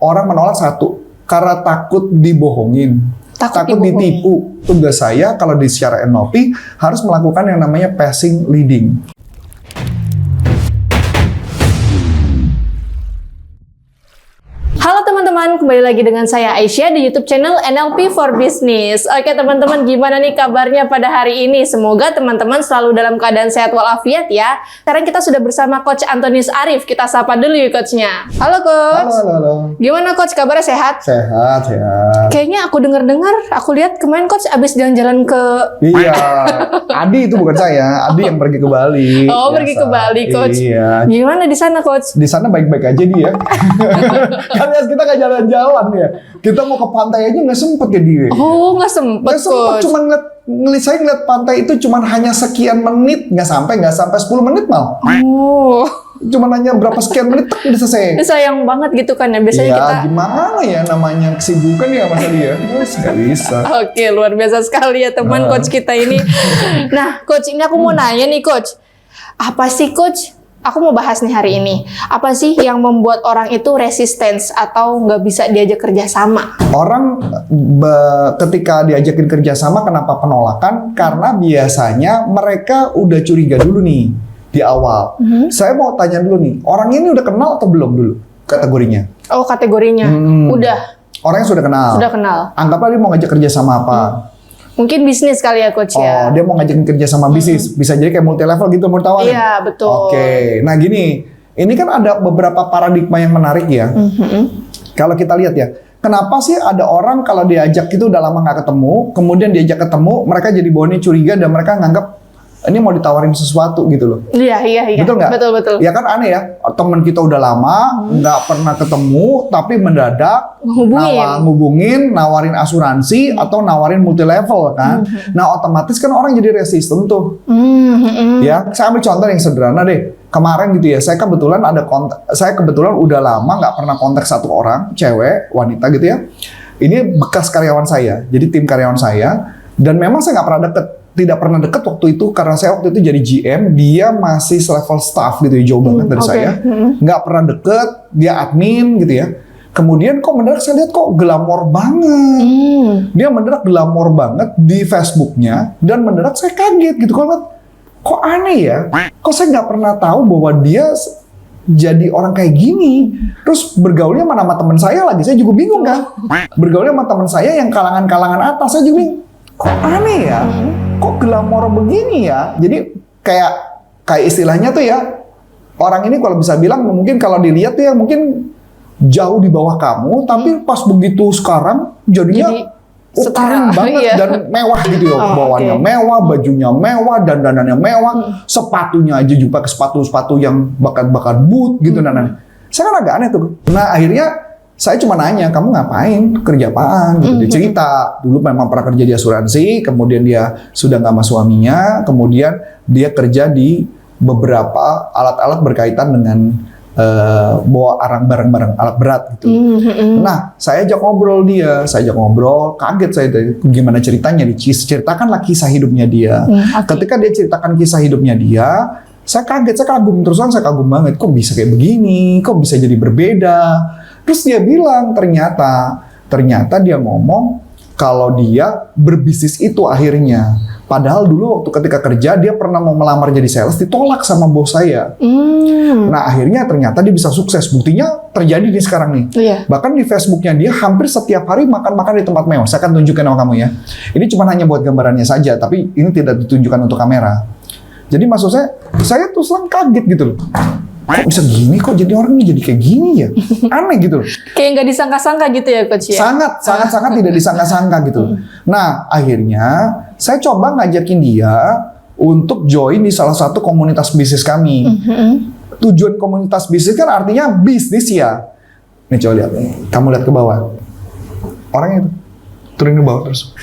orang menolak satu, karena takut dibohongin. Takut ditipu. Tugas saya kalau di secara NLP harus melakukan yang namanya passing leading. Halo teman-teman, kembali lagi dengan saya Aisyah di YouTube channel NLP for Business. Oke teman-teman, gimana nih kabarnya pada hari ini? Semoga teman-teman selalu dalam keadaan sehat walafiat ya. Sekarang kita sudah bersama Coach Antonius Arif. Kita sapa dulu yuk coachnya. Halo Coach. Halo. Gimana Coach, kabarnya sehat? Sehat. Kayaknya aku dengar-dengar, aku lihat kemarin Coach abis jalan-jalan ke... Iya, Adi itu bukan saya. Adi yang pergi ke Bali. Oh, pergi ke Bali Coach. Iya. Gimana di sana Coach? Di sana baik-baik aja dia. Alias kita nggak jalan-jalan ya. Kita mau ke pantai aja nggak sempet ya dia. Oh, nggak sempet Coach. Cuma saya ngeliat pantai itu cuma hanya sekian menit, nggak sampai 10 menit mal. Oh. Cuma hanya berapa sekian menit udah selesai. Sayang banget gitu kan ya. Biasanya ya, kita gimana ya namanya kesibukan ya Mas Adi ya. Nggak bisa. Oke, luar biasa sekali ya teman Coach kita ini. Nah, Coach, ini aku mau nanya nih Coach. Apa sih Coach? Aku mau bahas nih hari ini. Apa sih yang membuat orang itu resistance atau nggak bisa diajak kerjasama? Orang ketika diajakin kerjasama kenapa penolakan? Karena biasanya mereka udah curiga dulu nih di awal. Saya mau tanya dulu nih, orang ini udah kenal atau belum dulu kategorinya? Oh, kategorinya. Udah. Orangnya sudah kenal? Sudah kenal. Anggaplah dia mau ngajak kerjasama apa? Mungkin bisnis kali ya Coach ya. Oh, dia mau ngajakin kerja sama bisnis. Bisa jadi kayak multi level gitu mau tawarin. Iya, betul. Oke. Nah gini, ini kan ada beberapa paradigma yang menarik ya. Kalau kita lihat ya, kenapa sih ada orang kalau diajak itu udah lama nggak ketemu, kemudian diajak ketemu, mereka jadi bawaannya curiga dan mereka nganggap ini mau ditawarin sesuatu gitu loh. Iya. Betul nggak? Betul. Ya kan aneh ya, teman kita udah lama nggak pernah ketemu, tapi mendadak ngubungin, nawarin asuransi atau nawarin multi level kan. Nah otomatis kan orang jadi resisten tuh. Ya, saya ambil contoh yang sederhana deh. Kemarin gitu ya, saya kebetulan udah lama nggak pernah kontak satu orang, cewek, wanita gitu ya. Ini bekas karyawan saya, jadi tim karyawan saya. Dan memang saya nggak pernah tidak pernah deket waktu itu karena saya waktu itu jadi GM, dia masih level staff gitu ya, jauh banget dari saya. Nggak pernah deket, dia admin gitu ya. Kemudian kok mendadak saya lihat kok glamor banget. Dia mendadak glamor banget di Facebooknya dan mendadak saya kaget gitu. Kok aneh ya? Kok saya nggak pernah tahu bahwa dia jadi orang kayak gini. Terus bergaulnya sama teman saya lagi, saya juga bingung kan. Bergaulnya sama teman saya yang kalangan-kalangan atas, saya juga bingung. Kok aneh ya? Kok glamor begini ya? Jadi kayak istilahnya tuh ya, orang ini kalau bisa bilang mungkin kalau dilihat tuh ya mungkin jauh di bawah kamu, tapi pas begitu sekarang jadinya keren banget dan mewah gitu ya. Bawaannya mewah, bajunya mewah, dandanannya mewah, sepatunya aja juga ke sepatu yang bakat-bakat boot gitu dan saya kan agak aneh tuh. Nah akhirnya saya cuma nanya, kamu ngapain? Kerja apaan? Gitu. Dia cerita, dulu memang pernah kerja di asuransi, kemudian dia sudah nggak sama suaminya, kemudian dia kerja di beberapa alat-alat berkaitan dengan bawa barang-barang alat berat gitu. Nah, saya ajak ngobrol, kaget saya gimana ceritanya, ceritakanlah kisah hidupnya dia. Ketika dia ceritakan kisah hidupnya dia, saya kaget, saya kagum, terus terang saya kagum banget, kok bisa kayak begini, kok bisa jadi berbeda. Terus dia bilang ternyata dia ngomong kalau dia berbisnis itu akhirnya. Padahal dulu waktu ketika kerja dia pernah mau melamar jadi sales, ditolak sama bos saya. Nah akhirnya ternyata dia bisa sukses. Buktinya terjadi nih sekarang nih. Bahkan di Facebooknya dia hampir setiap hari makan-makan di tempat mewah. Saya akan tunjukkan sama kamu ya. Ini cuma hanya buat gambarannya saja, tapi ini tidak ditunjukkan untuk kamera. Jadi maksud saya tuh selalu kaget gitu loh. Kok bisa gini, kok jadi orang ini jadi kayak gini ya? Aneh gitu loh. Kayak nggak disangka-sangka gitu ya Coach ya? Sangat tidak disangka-sangka gitu. Nah akhirnya saya coba ngajakin dia untuk join di salah satu komunitas bisnis kami. Tujuan komunitas bisnis kan artinya bisnis ya. Nih coba lihat, kamu lihat ke bawah. Orangnya itu turun ke bawah terus.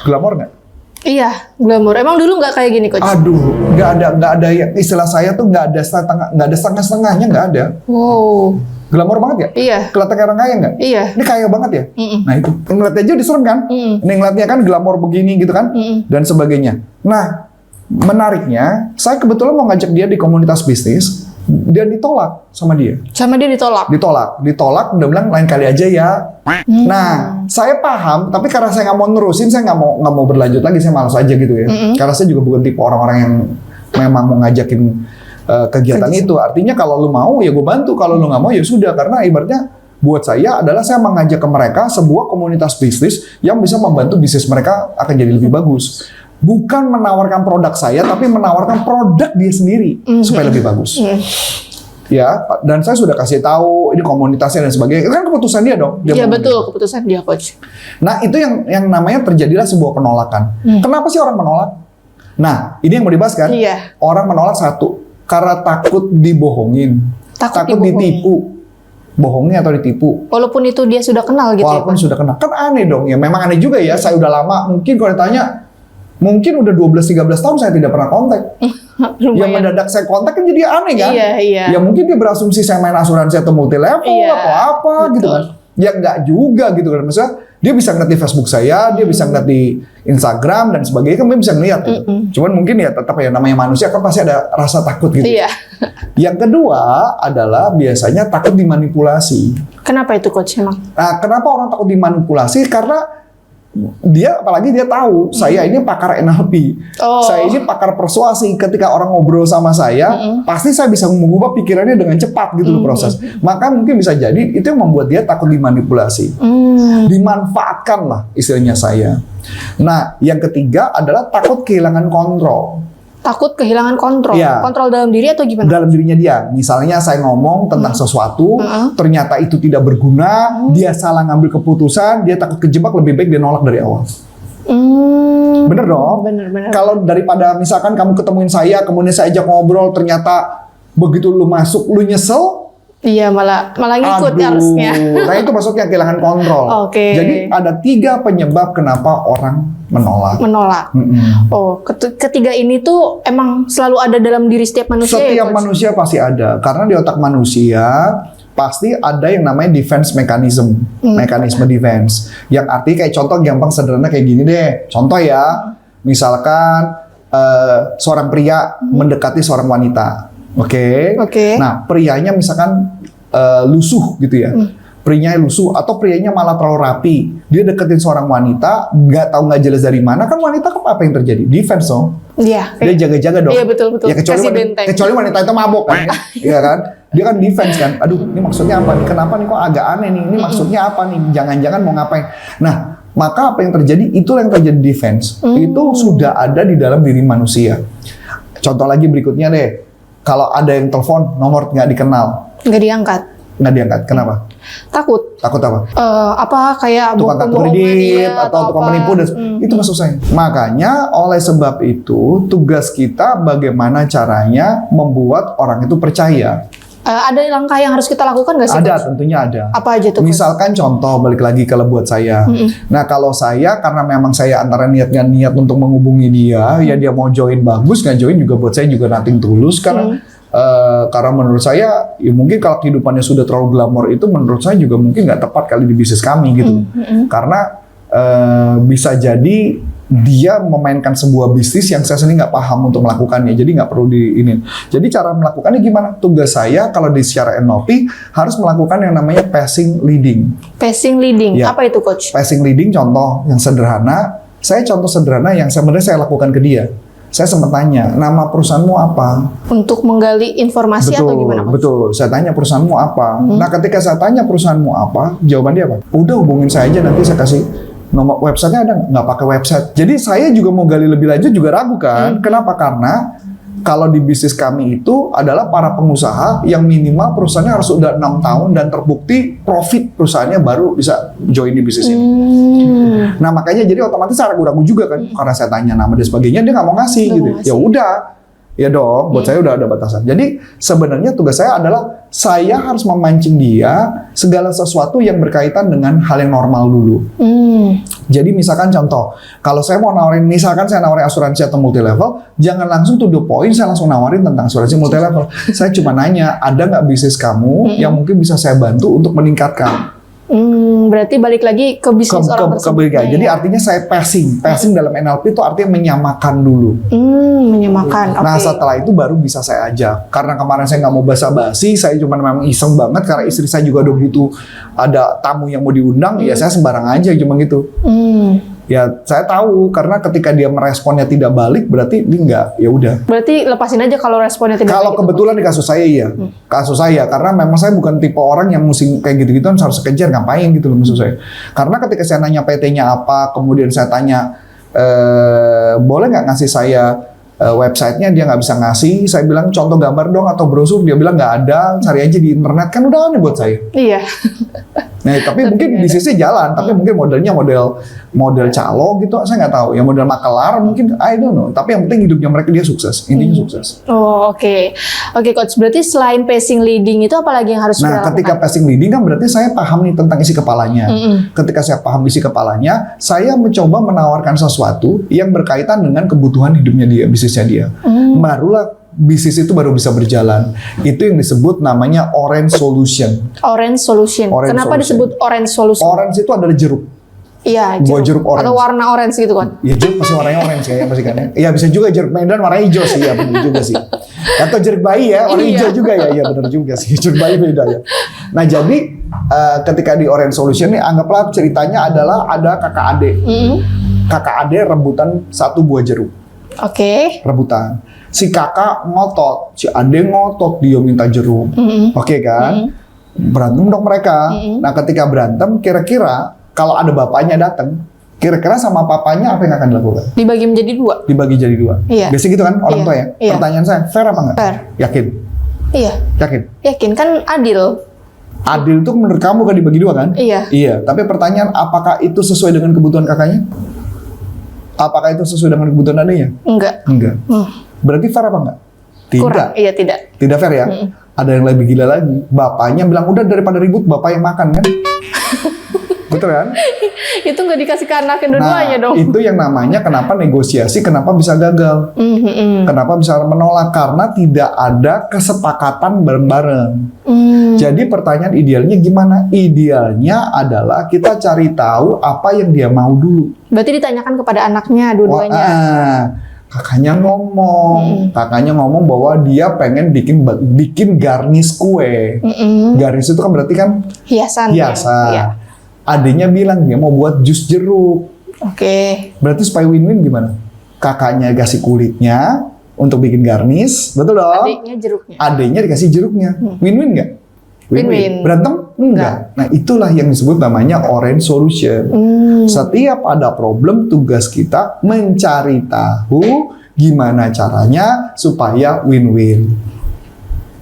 Glamor nggak? Iya, glamor. Emang dulu nggak kayak gini Coach? Aduh, nggak ada ya, istilah saya tuh nggak ada setengah-setengahnya, nggak ada. Wow. Glamor banget ya? Iya. Kelihatan kayak orang kaya nggak? Iya. Ini kaya banget ya? Nah itu, ngeliatnya aja diserem kan? Ini ngeliatnya kan glamor begini gitu kan? Dan sebagainya. Nah, menariknya, saya kebetulan mau ngajak dia di komunitas bisnis. Dan ditolak sama dia. Sama dia ditolak? Ditolak, udah bilang lain kali aja ya. Nah, saya paham, tapi karena saya nggak mau nerusin, saya nggak mau berlanjut lagi, saya malas aja gitu ya. Karena saya juga bukan tipe orang-orang yang memang mau ngajakin kegiatan itu. Artinya kalau lu mau ya gue bantu, kalau lu nggak mau ya sudah. Karena ibaratnya buat saya adalah saya mengajak ke mereka sebuah komunitas bisnis yang bisa membantu bisnis mereka akan jadi lebih bagus. Bukan menawarkan produk saya, tapi menawarkan produk dia sendiri supaya lebih bagus. Ya, dan saya sudah kasih tahu ini komunitasnya dan sebagainya. Itu kan keputusan dia dong. Iya betul, keputusan dia, Coach. Nah, itu yang namanya terjadilah sebuah penolakan. Kenapa sih orang menolak? Nah, ini yang mau dibahas kan? Iya. Orang menolak satu, karena takut dibohongin, takut ditipu. Bohongnya atau ditipu. Walaupun itu dia sudah kenal gitu. Walaupun sudah kenal. Kan aneh dong ya. Memang aneh juga ya. Saya udah lama. Mungkin kalau ditanya, mungkin udah 12-13 tahun saya tidak pernah kontak. Yang mendadak saya kontak kan jadi aneh kan? Iya. Ya mungkin dia berasumsi saya main asuransi atau multi level atau apa gitu kan. Ya enggak juga gitu kan. Maksudnya dia bisa ngeliat di Facebook saya, dia bisa ngeliat di Instagram dan sebagainya, kan dia bisa ngeliat gitu. Cuman mungkin ya tetap ya namanya manusia kan pasti ada rasa takut gitu. Iya. Yang kedua adalah biasanya takut dimanipulasi. Kenapa itu Coach emang? Nah, kenapa orang takut dimanipulasi? Karena apalagi dia tahu saya ini pakar NLP, saya ini pakar persuasi. Ketika orang ngobrol sama saya, pasti saya bisa mengubah pikirannya dengan cepat gitu loh proses. Maka mungkin bisa jadi itu yang membuat dia takut dimanipulasi, dimanfaatkan lah istilahnya saya. Nah, yang ketiga adalah takut kehilangan kontrol. Takut kehilangan kontrol? Ya. Kontrol dalam diri atau gimana? Dalam dirinya dia. Misalnya saya ngomong tentang sesuatu, ternyata itu tidak berguna, dia salah ngambil keputusan, dia takut kejebak, lebih baik dia nolak dari awal. Bener dong? Bener. Kalau daripada misalkan kamu ketemuin saya, kemudian saya ajak ngobrol, ternyata begitu lu masuk, lu nyesel, iya malah ngikut harusnya. Nah itu maksudnya kehilangan kontrol. Jadi ada 3 penyebab kenapa orang menolak. Oh, ketiga ini tuh emang selalu ada dalam diri setiap manusia. Setiap manusia pasti ada, karena di otak manusia pasti ada yang namanya defense mechanism, mekanisme defense. Yang arti kayak contoh gampang sederhana kayak gini deh. Contoh ya, misalkan seorang pria mendekati seorang wanita. Oke. Nah, prianya misalkan lusuh gitu ya. Prianya lusuh atau prianya malah terlalu rapi. Dia deketin seorang wanita, nggak jelas dari mana. Kan wanita apa yang terjadi? Defense dong. Iya. Dia jaga-jaga dong. Iya betul. Ya kecuali wanita itu mabuk kan. Iya kan? Dia kan defense kan. Aduh, ini maksudnya apa nih? Kenapa nih kok agak aneh nih? Ini maksudnya apa nih? Jangan-jangan mau ngapain? Nah, maka apa yang terjadi? Itulah yang terjadi defense. Itu sudah ada di dalam diri manusia. Contoh lagi berikutnya deh. Kalau ada yang telepon, nomor nggak dikenal. Nggak diangkat. Kenapa? Takut apa? Kayak tukang kartu kredit atau tukang menipu dan itu masuk saya. Makanya oleh sebab itu tugas kita bagaimana caranya membuat orang itu percaya. Ada langkah yang harus kita lakukan nggak sih? Ada, tentunya ada. Apa aja tuh? Misalkan contoh balik lagi kalau buat saya. Nah kalau saya karena memang saya antara niatnya niat untuk menghubungi dia, ya dia mau join bagus, nggak join juga buat saya juga nothing tulus karena menurut saya ya mungkin kalau kehidupannya sudah terlalu glamor itu menurut saya juga mungkin nggak tepat kali di bisnis kami gitu. Karena bisa jadi dia memainkan sebuah bisnis yang saya sendiri nggak paham untuk melakukannya, jadi nggak perlu di ini. Jadi cara melakukannya gimana? Tugas saya kalau di secara NLP harus melakukan yang namanya passing leading. Passing leading, apa itu Coach? Passing leading contoh yang sederhana. Contoh sederhana yang sebenarnya saya lakukan ke dia. Saya sempat tanya, nama perusahaanmu apa? Untuk menggali informasi atau gimana? Betul, saya tanya perusahaanmu apa. Nah ketika saya tanya perusahaanmu apa, jawaban dia apa? Udah hubungin saya aja, nanti saya kasih nomor websitenya ada, nggak pakai website. Jadi saya juga mau gali lebih lanjut juga ragu kan. Kenapa? Karena kalau di bisnis kami itu adalah para pengusaha yang minimal perusahaannya harus sudah 6 tahun dan terbukti profit perusahaannya baru bisa join di bisnis ini. Nah makanya jadi otomatis saya ragu-ragu juga kan. Karena saya tanya nama dan sebagainya, dia nggak mau ngasih gitu. Ya udah. Ya dong, buat saya udah ada batasan. Jadi sebenarnya tugas saya adalah saya harus memancing dia segala sesuatu yang berkaitan dengan hal yang normal dulu. Jadi misalkan contoh, kalau saya mau nawarin, misalkan saya nawarin asuransi atau multi level, jangan langsung to the point saya langsung nawarin tentang asuransi multi level. Saya cuma nanya, ada nggak bisnis kamu yang mungkin bisa saya bantu untuk meningkatkan? Berarti balik lagi ke bisnis orang tersebut. Jadi artinya saya passing dalam NLP itu artinya menyamakan dulu. Menyamakan. Nah setelah itu baru bisa saya ajak. Karena kemarin saya nggak mau basa-basi, saya cuma memang iseng banget karena istri saya juga udah butuh ada tamu yang mau diundang, ya saya sembarang aja cuma gitu. Ya saya tahu karena ketika dia meresponnya tidak balik berarti dia enggak, ya udah. Berarti lepasin aja kalau responnya tidak. Kalau kebetulan di kasus saya iya, kasus saya karena memang saya bukan tipe orang yang mesti kayak gitu-gitu harus kejar ngapain gitu loh maksud saya. Karena ketika saya nanya PT-nya apa, kemudian saya tanya boleh nggak ngasih saya websitenya, dia nggak bisa ngasih. Saya bilang contoh gambar dong atau brosur, dia bilang nggak ada, cari aja di internet, kan udah aneh buat saya. Iya. Nah, tapi mungkin bisnisnya jalan, tapi mungkin modelnya model calo gitu, saya nggak tahu. Ya model makelar mungkin, I don't know. Tapi yang penting hidupnya mereka dia sukses, intinya sukses. Oh oke coach. Berarti selain passing leading itu apalagi yang harus kita lakukan? Ketika passing leading kan berarti saya paham nih tentang isi kepalanya. Ketika saya paham isi kepalanya, saya mencoba menawarkan sesuatu yang berkaitan dengan kebutuhan hidupnya dia, bisnisnya dia. Barulah bisnis itu baru bisa berjalan. Itu yang disebut namanya orange solution. Orange solution. Kenapa disebut orange solution? Orange itu adalah jeruk. Iya, jeruk orange. Atau warna orange gitu kan? Iya, jeruk pasti warnanya orange ya, pasti kan. Iya, bisa juga jeruk Medan warna hijau sih, ya benar juga sih. Atau jeruk bayi ya, warna hijau juga ya, iya benar juga sih. Jeruk bayi beda ya. Nah, jadi ketika di orange solution nih, anggaplah ceritanya adalah ada kakak adik. Kakak adik rebutan satu buah jeruk. Oke. Rebutan. Si kakak ngotot, si adik ngotot, dia minta jeruk. Oke kan? Berantem dong mereka. Nah ketika berantem, kira-kira kalau ada bapaknya datang, kira-kira sama papanya apa yang akan dilakukan? Dibagi menjadi dua. Dibagi jadi dua. Iya. Biasanya gitu kan orang tua ya? Iya. Pertanyaan saya, fair apa enggak? Fair. Yakin? Iya. Yakin? Yakin, kan adil. Adil itu menurut kamu kan dibagi dua kan? Iya. Iya, tapi pertanyaan apakah itu sesuai dengan kebutuhan kakaknya? Apakah itu sesuai dengan kebutuhan adiknya? Enggak. Berarti fair apa enggak? Tidak. Kurang. Iya, tidak. Tidak fair ya? Ada yang lebih gila lagi. Bapaknya bilang, udah daripada ribut, bapak yang makan kan? Betul kan? Itu nggak dikasih ke anak kedua-duanya dong. Itu yang namanya kenapa negosiasi, kenapa bisa gagal. Kenapa bisa menolak? Karena tidak ada kesepakatan bareng-bareng. Jadi pertanyaan idealnya gimana? Idealnya adalah kita cari tahu apa yang dia mau dulu. Berarti ditanyakan kepada anaknya dua-duanya. Kakaknya ngomong bahwa dia pengen bikin garnish kue. Garnish itu kan berarti kan hiasan. Ya. Adiknya bilang dia mau buat jus jeruk. Oke. Berarti supaya win-win gimana? Kakaknya kasih kulitnya untuk bikin garnish, betul dong? Adiknya jeruknya. Adiknya dikasih jeruknya. Win-win nggak? Win-win. Berantem? Enggak. Nah itulah yang disebut namanya orange solution. Setiap ada problem, tugas kita mencari tahu gimana caranya supaya win-win.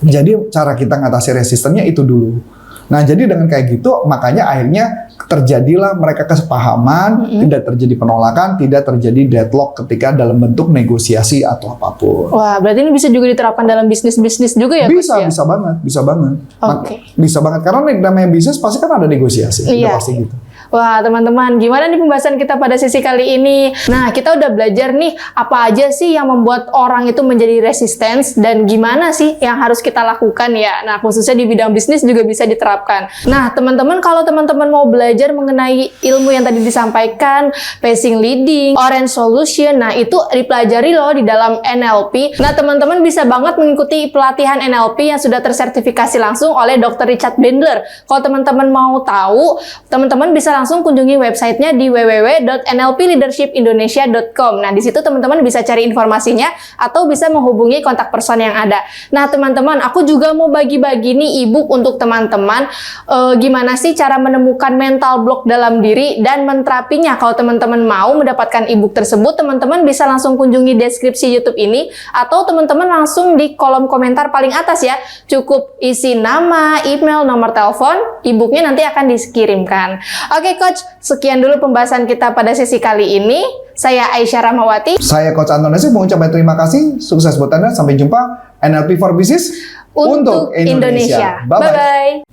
Jadi cara kita ngatasi resistennya itu dulu. Nah jadi dengan kayak gitu makanya akhirnya terjadilah mereka kesepahaman, tidak terjadi penolakan, tidak terjadi deadlock ketika dalam bentuk negosiasi atau apapun. Wah, berarti ini bisa juga diterapkan dalam bisnis-bisnis juga ya? Bisa, Coach, ya? bisa banget. Bisa banget karena namanya bisnis pasti kan ada negosiasi, udah pasti gitu. Wah, teman-teman, gimana nih pembahasan kita pada sesi kali ini? Nah, kita udah belajar nih apa aja sih yang membuat orang itu menjadi resistance dan gimana sih yang harus kita lakukan ya. Nah, khususnya di bidang bisnis juga bisa diterapkan. Nah, teman-teman, kalau teman-teman mau belajar mengenai ilmu yang tadi disampaikan, passing leading, orange solution, nah itu dipelajari loh di dalam NLP. Nah, teman-teman bisa banget mengikuti pelatihan NLP yang sudah tersertifikasi langsung oleh Dr. Richard Bandler. Kalau teman-teman mau tahu, teman-teman bisa langsung kunjungi websitenya di www.nlpleadershipindonesia.com. Nah, di situ teman-teman bisa cari informasinya atau bisa menghubungi kontak person yang ada. Nah, teman-teman, aku juga mau bagi-bagi nih e-book untuk teman-teman. Gimana sih cara menemukan mental block dalam diri dan menterapinya? Kalau teman-teman mau mendapatkan e-book tersebut, teman-teman bisa langsung kunjungi deskripsi YouTube ini atau teman-teman langsung di kolom komentar paling atas ya. Cukup isi nama, email, nomor telepon, e-booknya nanti akan dikirimkan. Oke Coach, sekian dulu pembahasan kita pada sesi kali ini. Saya Aisyah Rahmawati. Saya Coach Antonesi mau ucapkan terima kasih. Sukses buat Anda. Sampai jumpa NLP for Business untuk Indonesia. Bye-bye.